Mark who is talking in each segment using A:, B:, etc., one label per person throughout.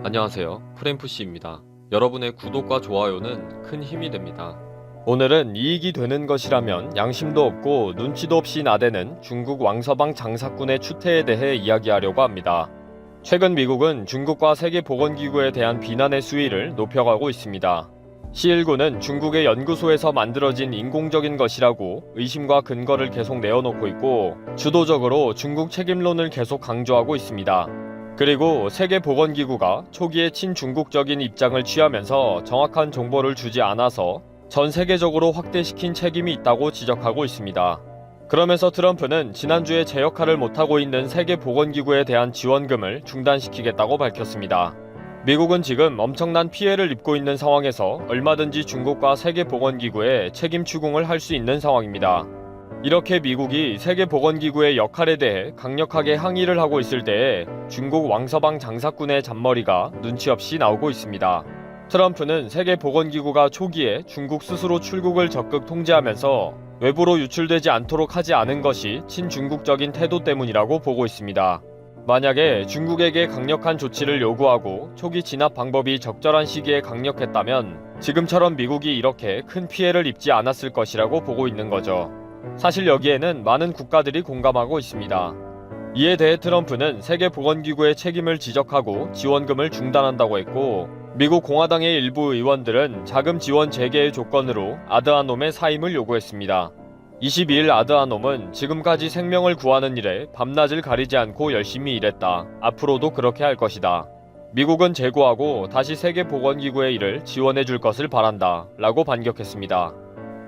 A: 안녕하세요. 프랭프씨입니다. 여러분의 구독과 좋아요는 큰 힘이 됩니다. 오늘은 이익이 되는 것이라면 양심도 없고 눈치도 없이 나대는 중국 왕서방 장사꾼의 추태에 대해 이야기하려고 합니다. 최근 미국은 중국과 세계보건기구에 대한 비난의 수위를 높여가고 있습니다. C19는 중국의 연구소에서 만들어진 인공적인 것이라고 의심과 근거를 계속 내어놓고 있고 주도적으로 중국 책임론을 계속 강조하고 있습니다. 그리고 세계보건기구가 초기에 친중국적인 입장을 취하면서 정확한 정보를 주지 않아서 전 세계적으로 확대시킨 책임이 있다고 지적하고 있습니다. 그러면서 트럼프는 지난주에 제 역할을 못하고 있는 세계보건기구에 대한 지원금을 중단시키겠다고 밝혔습니다. 미국은 지금 엄청난 피해를 입고 있는 상황에서 얼마든지 중국과 세계보건기구에 책임 추궁을 할 수 있는 상황입니다. 이렇게 미국이 세계보건기구의 역할에 대해 강력하게 항의를 하고 있을 때에 중국 왕서방 장사꾼의 잔머리가 눈치 없이 나오고 있습니다. 트럼프는 세계보건기구가 초기에 중국 스스로 출국을 적극 통제하면서 외부로 유출되지 않도록 하지 않은 것이 친중국적인 태도 때문이라고 보고 있습니다. 만약에 중국에게 강력한 조치를 요구하고 초기 진압 방법이 적절한 시기에 강력했다면 지금처럼 미국이 이렇게 큰 피해를 입지 않았을 것이라고 보고 있는 거죠. 사실 여기에는 많은 국가들이 공감하고 있습니다. 이에 대해 트럼프는 세계보건기구의 책임을 지적하고 지원금을 중단한다고 했고 미국 공화당의 일부 의원들은 자금 지원 재개의 조건으로 아드하놈의 사임을 요구했습니다. 22일 아드하놈은 지금까지 생명을 구하는 일에 밤낮을 가리지 않고 열심히 일했다. 앞으로도 그렇게 할 것이다. 미국은 재고하고 다시 세계보건기구의 일을 지원해 줄 것을 바란다. 라고 반격했습니다.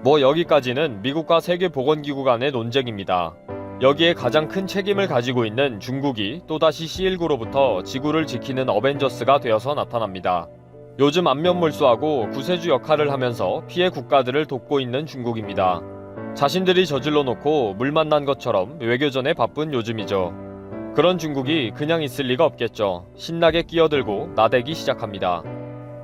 A: 여기까지는 미국과 세계보건기구 간의 논쟁입니다. 여기에 가장 큰 책임을 가지고 있는 중국이 또다시 C19로부터 지구를 지키는 어벤져스가 되어서 나타납니다. 요즘 안면몰수하고 구세주 역할을 하면서 피해 국가들을 돕고 있는 중국입니다. 자신들이 저질러 놓고 물 만난 것처럼 외교전에 바쁜 요즘이죠. 그런 중국이 그냥 있을 리가 없겠죠. 신나게 끼어들고 나대기 시작합니다.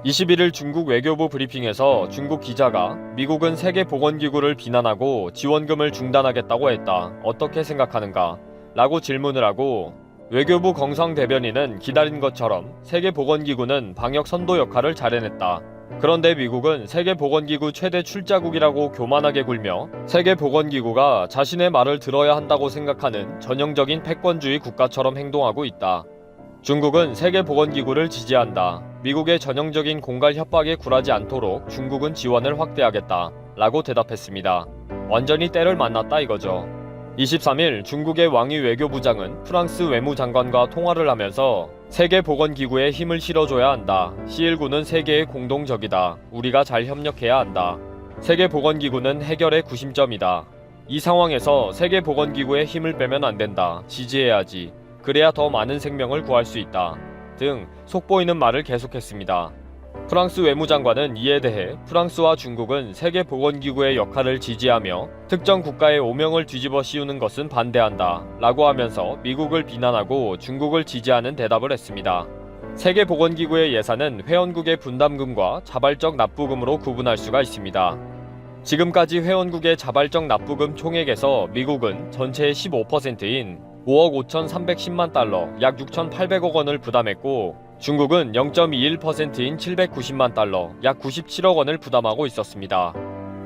A: 21일 중국 외교부 브리핑에서 중국 기자가 미국은 세계보건기구를 비난하고 지원금을 중단하겠다고 했다. 어떻게 생각하는가? 라고 질문을 하고 외교부 경성 대변인은 기다린 것처럼 세계보건기구는 방역 선도 역할을 잘 해냈다. 그런데 미국은 세계보건기구 최대 출자국이라고 교만하게 굴며 세계보건기구가 자신의 말을 들어야 한다고 생각하는 전형적인 패권주의 국가처럼 행동하고 있다. 중국은 세계보건기구를 지지한다. 미국의 전형적인 공갈 협박에 굴하지 않도록 중국은 지원을 확대하겠다. 라고 대답했습니다. 완전히 때를 만났다 이거죠. 23일 중국의 왕이 외교부장은 프랑스 외무장관과 통화를 하면서 세계보건기구에 힘을 실어줘야 한다. C19는 세계의 공동적이다. 우리가 잘 협력해야 한다. 세계보건기구는 해결의 구심점이다. 이 상황에서 세계보건기구에 힘을 빼면 안 된다. 지지해야지. 그래야 더 많은 생명을 구할 수 있다. 등 속보이는 말을 계속했습니다. 프랑스 외무장관은 이에 대해 프랑스와 중국은 세계보건기구의 역할을 지지하며 특정 국가의 오명을 뒤집어 씌우는 것은 반대한다. 라고 하면서 미국을 비난하고 중국을 지지하는 대답을 했습니다. 세계보건기구의 예산은 회원국의 분담금과 자발적 납부금으로 구분할 수가 있습니다. 지금까지 회원국의 자발적 납부금 총액에서 미국은 전체의 15%인 5억 5,310만 달러, 약 6,800억 원을 부담했고 중국은 0.21%인 790만 달러, 약 97억 원을 부담하고 있었습니다.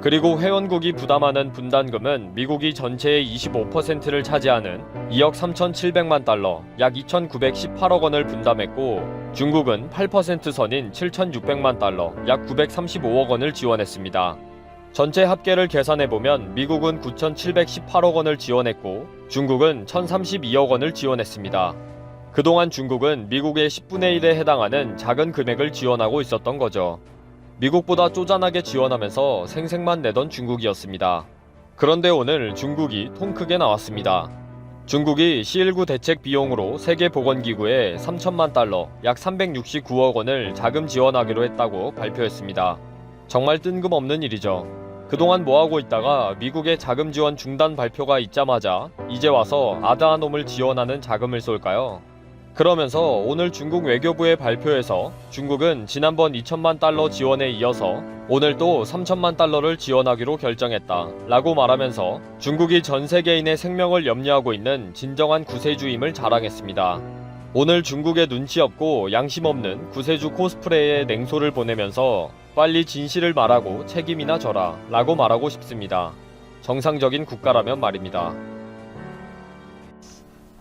A: 그리고 회원국이 부담하는 분담금은 미국이 전체의 25%를 차지하는 2억 3,700만 달러, 약 2,918억 원을 분담했고 중국은 8% 선인 7,600만 달러, 약 935억 원을 지원했습니다. 전체 합계를 계산해보면 미국은 9,718억 원을 지원했고 중국은 1,032억 원을 지원했습니다. 그동안 중국은 미국의 10분의 1에 해당하는 작은 금액을 지원하고 있었던 거죠. 미국보다 쪼잔하게 지원하면서 생색만 내던 중국이었습니다. 그런데 오늘 중국이 통 크게 나왔습니다. 중국이 C19 대책 비용으로 세계보건기구에 3천만 달러, 약 369억 원을 자금 지원하기로 했다고 발표했습니다. 정말 뜬금없는 일이죠. 그동안 뭐하고 있다가 미국의 자금 지원 중단 발표가 있자마자 이제 와서 아드하놈을 지원하는 자금을 쏠까요? 그러면서 오늘 중국 외교부의 발표에서 중국은 지난번 2천만 달러 지원에 이어서 오늘 또 3천만 달러를 지원하기로 결정했다 라고 말하면서 중국이 전 세계인의 생명을 염려하고 있는 진정한 구세주임을 자랑했습니다. 오늘 중국에 눈치 없고 양심 없는 구세주 코스프레에 냉소를 보내면서 빨리 진실을 말하고 책임이나 져라 라고 말하고 싶습니다. 정상적인 국가라면 말입니다.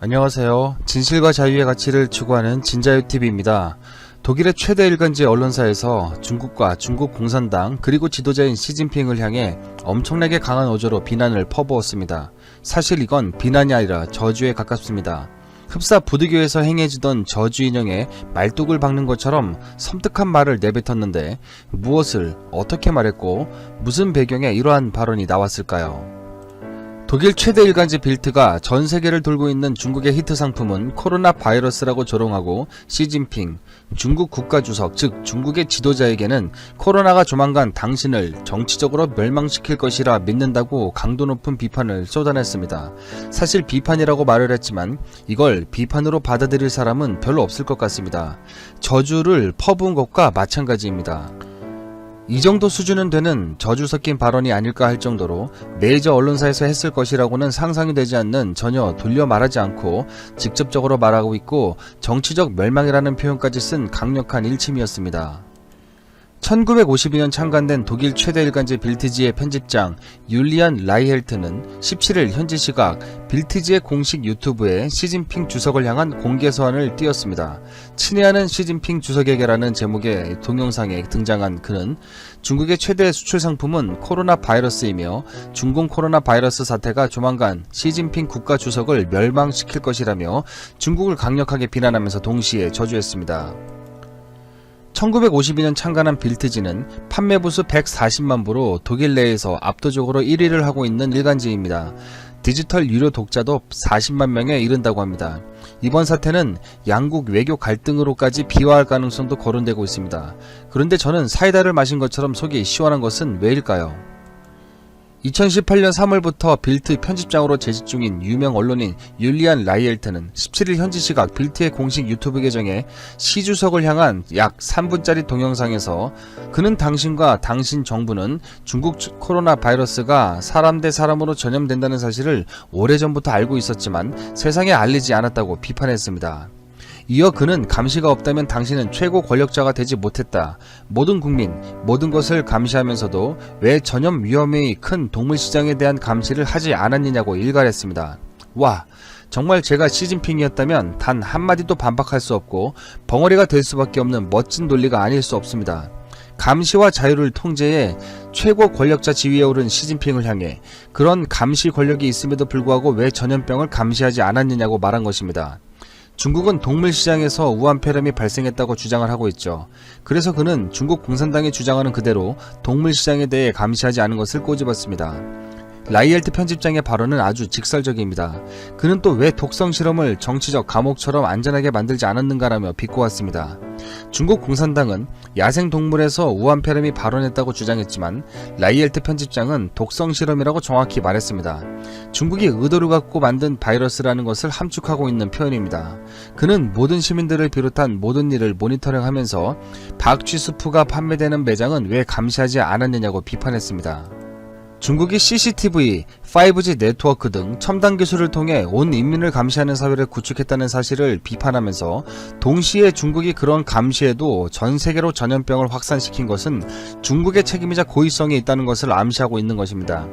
B: 안녕하세요. 진실과 자유의 가치를 추구하는 진자유TV입니다. 독일의 최대 일간지 언론사에서 중국과 중국 공산당 그리고 지도자인 시진핑을 향해 엄청나게 강한 어조로 비난을 퍼부었습니다. 사실 이건 비난이 아니라 저주에 가깝습니다. 흡사 부득이해서 행해지던 저주 인형에 말뚝을 박는 것처럼 섬뜩한 말을 내뱉었는데 무엇을 어떻게 말했고 무슨 배경에 이러한 발언이 나왔을까요? 독일 최대 일간지 빌트가 전 세계를 돌고 있는 중국의 히트 상품은 코로나 바이러스라고 조롱하고 시진핑, 중국 국가주석 즉 중국의 지도자에게는 코로나가 조만간 당신을 정치적으로 멸망시킬 것이라 믿는다고 강도 높은 비판을 쏟아냈습니다. 사실 비판이라고 말을 했지만 이걸 비판으로 받아들일 사람은 별로 없을 것 같습니다. 저주를 퍼부은 것과 마찬가지입니다. 이 정도 수준은 되는 저주 섞인 발언이 아닐까 할 정도로 메이저 언론사에서 했을 것이라고는 상상이 되지 않는 전혀 돌려 말하지 않고 직접적으로 말하고 있고 정치적 멸망이라는 표현까지 쓴 강력한 일침이었습니다. 1952년 창간된 독일 최대 일간지 빌트지의 편집장 율리안 라이헬트는 17일 현지 시각 빌트지의 공식 유튜브에 시진핑 주석을 향한 공개 서한을 띄웠습니다. 친애하는 시진핑 주석에게라는 제목의 동영상에 등장한 그는 중국의 최대 수출 상품은 코로나 바이러스이며 중공 코로나 바이러스 사태가 조만간 시진핑 국가 주석을 멸망시킬 것이라며 중국을 강력하게 비난하면서 동시에 저주했습니다. 1952년 창간한 빌트지는 판매 부수 140만 부로 독일 내에서 압도적으로 1위를 하고 있는 일간지입니다. 디지털 유료 독자도 40만 명에 이른다고 합니다. 이번 사태는 양국 외교 갈등으로까지 비화할 가능성도 거론되고 있습니다. 그런데 저는 사이다를 마신 것처럼 속이 시원한 것은 왜일까요? 2018년 3월부터 빌트 편집장으로 재직 중인 유명 언론인 율리안 라이엘트는 17일 현지 시각 빌트의 공식 유튜브 계정에 시 주석을 향한 약 3분짜리 동영상에서 그는 당신과 당신 정부는 중국 코로나 바이러스가 사람 대 사람으로 전염된다는 사실을 오래전부터 알고 있었지만 세상에 알리지 않았다고 비판했습니다. 이어 그는 감시가 없다면 당신은 최고 권력자가 되지 못했다. 모든 국민, 모든 것을 감시하면서도 왜 전염 위험이 큰 동물시장에 대한 감시를 하지 않았느냐고 일갈했습니다. 와, 정말 제가 시진핑이었다면 단 한마디도 반박할 수 없고 벙어리가 될 수밖에 없는 멋진 논리가 아닐 수 없습니다. 감시와 자유를 통제해 최고 권력자 지위에 오른 시진핑을 향해 그런 감시 권력이 있음에도 불구하고 왜 전염병을 감시하지 않았느냐고 말한 것입니다. 중국은 동물시장에서 우한폐렴이 발생했다고 주장을 하고 있죠. 그래서 그는 중국 공산당이 주장하는 그대로 동물시장에 대해 감시하지 않은 것을 꼬집었습니다. 라이엘트 편집장의 발언은 아주 직설적입니다. 그는 또 왜 독성 실험을 정치적 감옥처럼 안전하게 만들지 않았는가라며 비꼬았습니다. 중국 공산당은 야생동물에서 우한폐렴이 발원했다고 주장했지만 라이엘트 편집장은 독성 실험이라고 정확히 말했습니다. 중국이 의도를 갖고 만든 바이러스라는 것을 함축하고 있는 표현입니다. 그는 모든 시민들을 비롯한 모든 일을 모니터링하면서 박쥐수프가 판매되는 매장은 왜 감시하지 않았느냐고 비판했습니다. 중국이 CCTV, 5G 네트워크 등 첨단 기술을 통해 온 인민을 감시하는 사회를 구축했다는 사실을 비판하면서 동시에 중국이 그런 감시에도 전 세계로 전염병을 확산시킨 것은 중국의 책임이자 고의성이 있다는 것을 암시하고 있는 것입니다.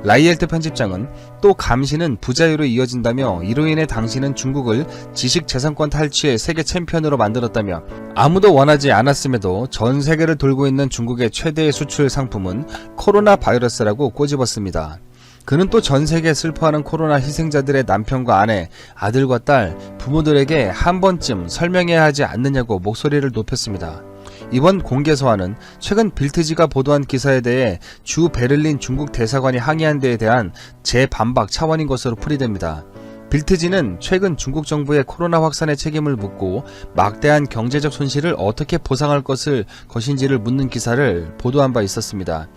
B: 라이엘트 편집장은 또 감시는 부자유로 이어진다며 이로 인해 당신은 중국을 지식재산권 탈취의 세계 챔피언으로 만들었다며 아무도 원하지 않았음에도 전 세계를 돌고 있는 중국의 최대의 수출 상품은 코로나 바이러스라고 꼬집었습니다. 그는 또 전 세계에 슬퍼하는 코로나 희생자들의 남편과 아내, 아들과 딸, 부모들에게 한 번쯤 설명해야 하지 않느냐고 목소리를 높였습니다. 이번 공개 서한은 최근 빌트지가 보도한 기사에 대해 주 베를린 중국 대사관이 항의한 데에 대한 재반박 차원인 것으로 풀이됩니다. 빌트지는 최근 중국 정부의 코로나 확산의 책임을 묻고 막대한 경제적 손실을 어떻게 보상할 것인지를 묻는 기사를 보도한 바 있었습니다.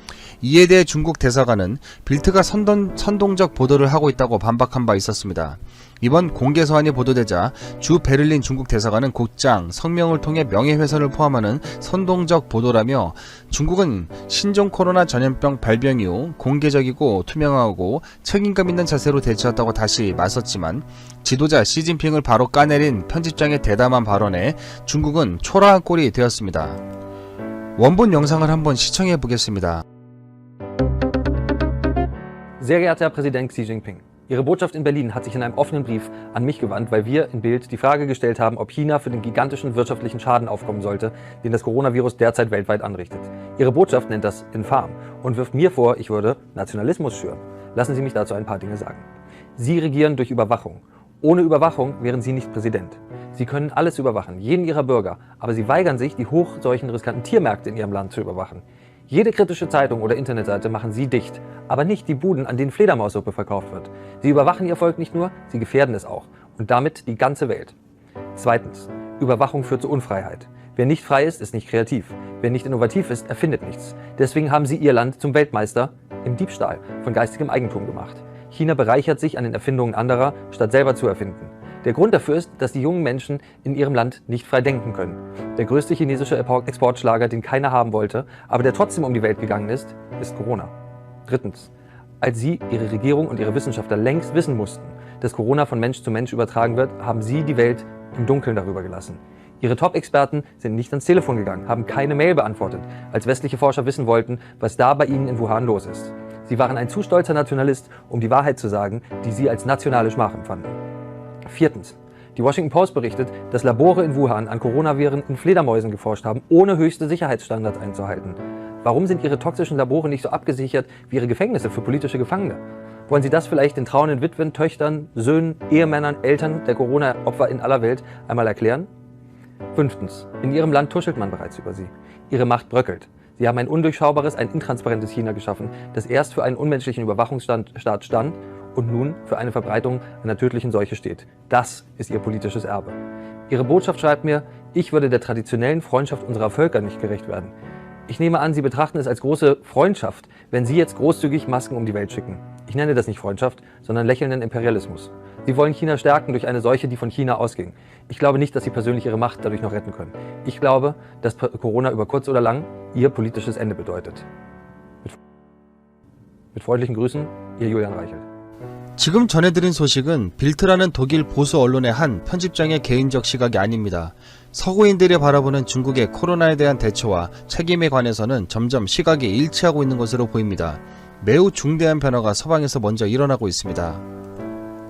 B: 이에 대해 중국 대사관은 빌트가 선동적 보도를 하고 있다고 반박한 바 있었습니다. 이번 공개 서한이 보도되자 주 베를린 중국 대사관은 곧장 성명을 통해 명예훼손을 포함하는 선동적 보도라며 중국은 신종 코로나 전염병 발병 이후 공개적이고 투명하고 책임감 있는 자세로 대처했다고 다시 맞섰지만 지도자 시진핑을 바로 까내린 편집장의 대담한 발언에 중국은 초라한 꼴이 되었습니다. 원본 영상을 한번 시청해 보겠습니다.
C: Sehr geehrter Herr Präsident Xi Jinping, Ihre Botschaft in Berlin hat sich in einem offenen Brief an mich gewandt, weil wir in Bild die Frage gestellt haben, ob China für den gigantischen wirtschaftlichen Schaden aufkommen sollte, den das Coronavirus derzeit weltweit anrichtet. Ihre Botschaft nennt das infam und wirft mir vor, ich würde Nationalismus schüren. Lassen Sie mich dazu ein paar Dinge sagen. Sie regieren durch Überwachung. Ohne Überwachung wären Sie nicht Präsident. Sie können alles überwachen, jeden Ihrer Bürger, aber Sie weigern sich, die hochseuchen riskanten Tiermärkte in Ihrem Land zu überwachen. Jede kritische Zeitung oder Internetseite machen Sie dicht, aber nicht die Buden, an denen Fledermaussuppe verkauft wird. Sie überwachen Ihr Volk nicht nur, Sie gefährden es auch und damit die ganze Welt. Zweitens, Überwachung führt zu Unfreiheit. Wer nicht frei ist, ist nicht kreativ. Wer nicht innovativ ist, erfindet nichts. Deswegen haben Sie Ihr Land zum Weltmeister im Diebstahl von geistigem Eigentum gemacht. China bereichert sich an den Erfindungen anderer, statt selber zu erfinden. Der Grund dafür ist, dass die jungen Menschen in ihrem Land nicht frei denken können. Der größte chinesische Exportschlager, den keiner haben wollte, aber der trotzdem um die Welt gegangen ist Corona. Drittens, als Sie, Ihre Regierung und Ihre Wissenschaftler längst wissen mussten, dass Corona von Mensch zu Mensch übertragen wird, haben Sie die Welt im Dunkeln darüber gelassen. Ihre Top-Experten sind nicht ans Telefon gegangen, haben keine Mail beantwortet, als westliche Forscher wissen wollten, was da bei ihnen in Wuhan los ist. Sie waren ein zu stolzer Nationalist, um die Wahrheit zu sagen, die Sie als nationale Schmach empfanden. Viertens. Die Washington Post berichtet, dass Labore in Wuhan an Coronaviren in Fledermäusen geforscht haben, ohne höchste Sicherheitsstandards einzuhalten. Warum sind Ihre toxischen Labore nicht so abgesichert wie Ihre Gefängnisse für politische Gefangene? Wollen Sie das vielleicht den trauenden Witwen, Töchtern, Söhnen, Ehemännern, Eltern der Corona-Opfer in aller Welt einmal erklären? Fünftens. In Ihrem Land tuschelt man bereits über Sie. Ihre Macht bröckelt. Sie haben ein undurchschaubares, ein intransparentes China geschaffen, das erst für einen unmenschlichen Überwachungsstaat stand und nun für eine Verbreitung einer tödlichen Seuche steht. Das ist Ihr politisches Erbe. Ihre Botschaft schreibt mir, ich würde der traditionellen Freundschaft unserer Völker nicht gerecht werden. Ich nehme an, Sie betrachten es als große Freundschaft, wenn Sie jetzt großzügig Masken um die Welt schicken. Ich nenne das nicht Freundschaft, sondern lächelnden Imperialismus. Sie wollen China stärken durch eine Seuche, die von China ausging. Ich glaube nicht, dass Sie persönlich Ihre Macht dadurch noch retten können. Ich glaube, dass Corona über kurz oder lang Ihr politisches Ende bedeutet. Mit freundlichen Grüßen, Ihr Julian Reichelt.
B: 지금 전해드린 소식은 빌트라는 독일 보수 언론의 한 편집장의 개인적 시각이 아닙니다. 서구인들이 바라보는 중국의 코로나에 대한 대처와 책임에 관해서는 점점 시각이 일치하고 있는 것으로 보입니다. 매우 중대한 변화가 서방에서 먼저 일어나고 있습니다.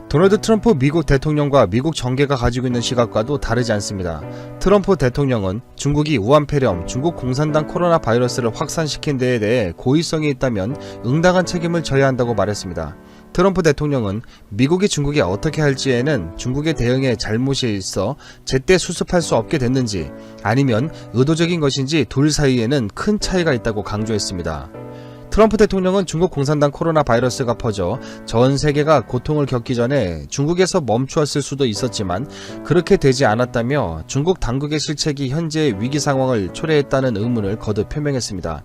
B: 도널드 트럼프 미국 대통령과 미국 정계가 가지고 있는 시각과도 다르지 않습니다. 트럼프 대통령은 중국이 우한 폐렴, 중국 공산당 코로나 바이러스를 확산시킨 데에 대해 고의성이 있다면 응당한 책임을 져야 한다고 말했습니다. 트럼프 대통령은 미국이 중국에 어떻게 할지에는 중국의 대응에 잘못이 있어 제때 수습할 수 없게 됐는지 아니면 의도적인 것인지 둘 사이에는 큰 차이가 있다고 강조했습니다. 트럼프 대통령은 중국 공산당 코로나 바이러스가 퍼져 전 세계가 고통을 겪기 전에 중국에서 멈추었을 수도 있었지만 그렇게 되지 않았다며 중국 당국의 실책이 현재의 위기 상황을 초래했다는 의문을 거듭 표명했습니다.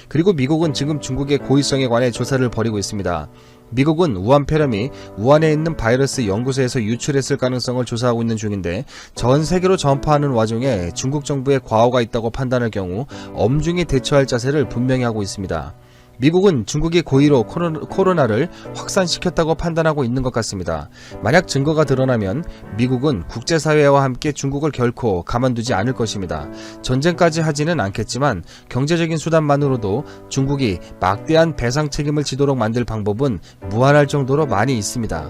B: 그리고 미국은 지금 중국의 고의성에 관해 조사를 벌이고 있습니다. 미국은 우한 폐렴이 우한에 있는 바이러스 연구소에서 유출했을 가능성을 조사하고 있는 중인데 전 세계로 전파하는 와중에 중국 정부의 과오가 있다고 판단할 경우 엄중히 대처할 자세를 분명히 하고 있습니다. 미국은 중국이 고의로 코로나를 확산시켰다고 판단하고 있는 것 같습니다. 만약 증거가 드러나면 미국은 국제사회와 함께 중국을 결코 가만두지 않을 것입니다. 전쟁까지 하지는 않겠지만 경제적인 수단만으로도 중국이 막대한 배상 책임을 지도록 만들 방법은 무한할 정도로 많이 있습니다.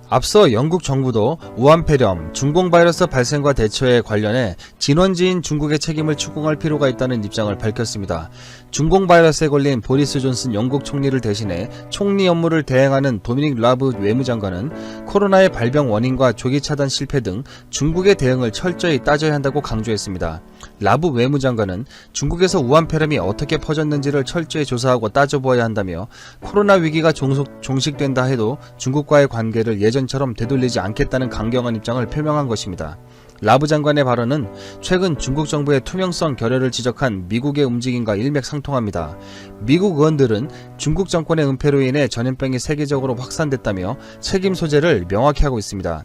B: 앞서 영국 정부도 우한 폐렴, 중공 바이러스 발생과 대처에 관련해 진원지인 중국의 책임을 추궁할 필요가 있다는 입장을 밝혔습니다. 중공 바이러스에 걸린 보리스 존슨 영국 총리를 대신해 총리 업무를 대행하는 도미닉 라브 외무장관은 코로나의 발병 원인과 조기 차단 실패 등 중국의 대응을 철저히 따져야 한다고 강조했습니다. 라브 외무장관은 중국에서 우한 폐렴이 어떻게 퍼졌는지를 철저히 조사하고 따져보아야 한다며 코로나 위기가 종식된다 해도 중국과의 관계를 예전처럼 되돌리지 않겠다는 강경한 입장을 표명한 것입니다. 라브 장관의 발언은 최근 중국 정부의 투명성 결여를 지적한 미국의 움직임과 일맥상통합니다. 미국 의원들은 중국 정권의 은폐로 인해 전염병이 세계적으로 확산됐다며 책임 소재를 명확히 하고 있습니다.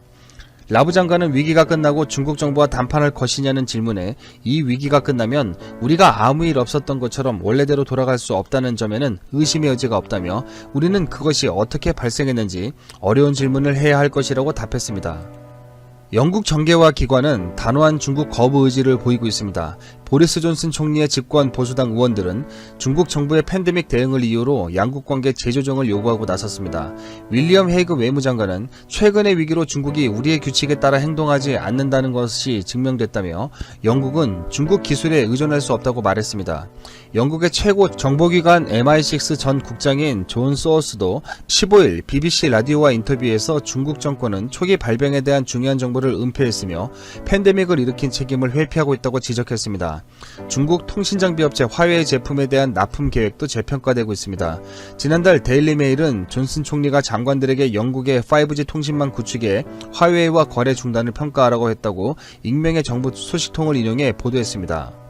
B: 라브 장관은 위기가 끝나고 중국 정부와 담판할 것이냐는 질문에 이 위기가 끝나면 우리가 아무 일 없었던 것처럼 원래대로 돌아갈 수 없다는 점에는 의심의 여지가 없다며 우리는 그것이 어떻게 발생했는지 어려운 질문을 해야 할 것이라고 답했습니다. 영국 정계와 기관은 단호한 중국 거부 의지를 보이고 있습니다. 보리스 존슨 총리의 집권 보수당 의원들은 중국 정부의 팬데믹 대응을 이유로 양국 관계 재조정을 요구하고 나섰습니다. 윌리엄 헤이그 외무장관은 최근의 위기로 중국이 우리의 규칙에 따라 행동하지 않는다는 것이 증명됐다며 영국은 중국 기술에 의존할 수 없다고 말했습니다. 영국의 최고 정보기관 MI6 전 국장인 존 소어스도 15일 BBC 라디오와 인터뷰에서 중국 정권은 초기 발병에 대한 중요한 정보를 은폐했으며 팬데믹을 일으킨 책임을 회피하고 있다고 지적했습니다. 중국 통신장비업체 화웨이 제품에 대한 납품 계획도 재평가되고 있습니다. 지난달 데일리메일은 존슨 총리가 장관들에게 영국의 5G 통신망 구축에 화웨이와 거래 중단을 평가하라고 했다고 익명의 정부 소식통을 인용해 보도했습니다.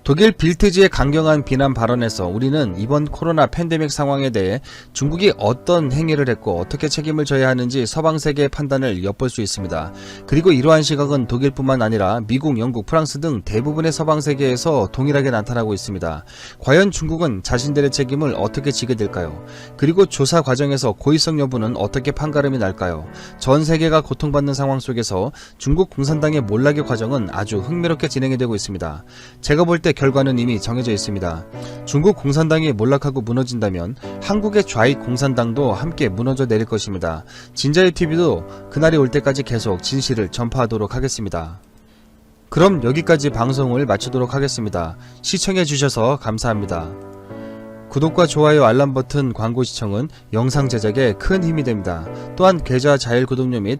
B: 독일 빌트지의 강경한 비난 발언에서 우리는 이번 코로나 팬데믹 상황에 대해 중국이 어떤 행위를 했고 어떻게 책임을 져야 하는지 서방 세계의 판단을 엿볼 수 있습니다. 그리고 이러한 시각은 독일뿐만 아니라 미국, 영국, 프랑스 등 대부분의 서방 세계에서 동일하게 나타나고 있습니다. 과연 중국은 자신들의 책임을 어떻게 지게 될까요? 그리고 조사 과정에서 고의성 여부는 어떻게 판가름이 날까요? 전 세계가 고통받는 상황 속에서 중국 공산당의 몰락의 과정은 아주 흥미롭게 진행이 되고 있습니다. 제가 볼 때 결과는 이미 정해져 있습니다. 중국 공산당이 몰락하고 무너진다면 한국의 좌익 공산당도 함께 무너져 내릴 것입니다. 진자유TV도 그날이 올 때까지 계속 진실을 전파하도록 하겠습니다. 그럼 여기까지 방송을 마치도록 하겠습니다. 시청해주셔서 감사합니다. 구독과 좋아요 알람 버튼 광고 시청은 영상 제작에 큰 힘이 됩니다. 또한 계좌 자율 구독료 및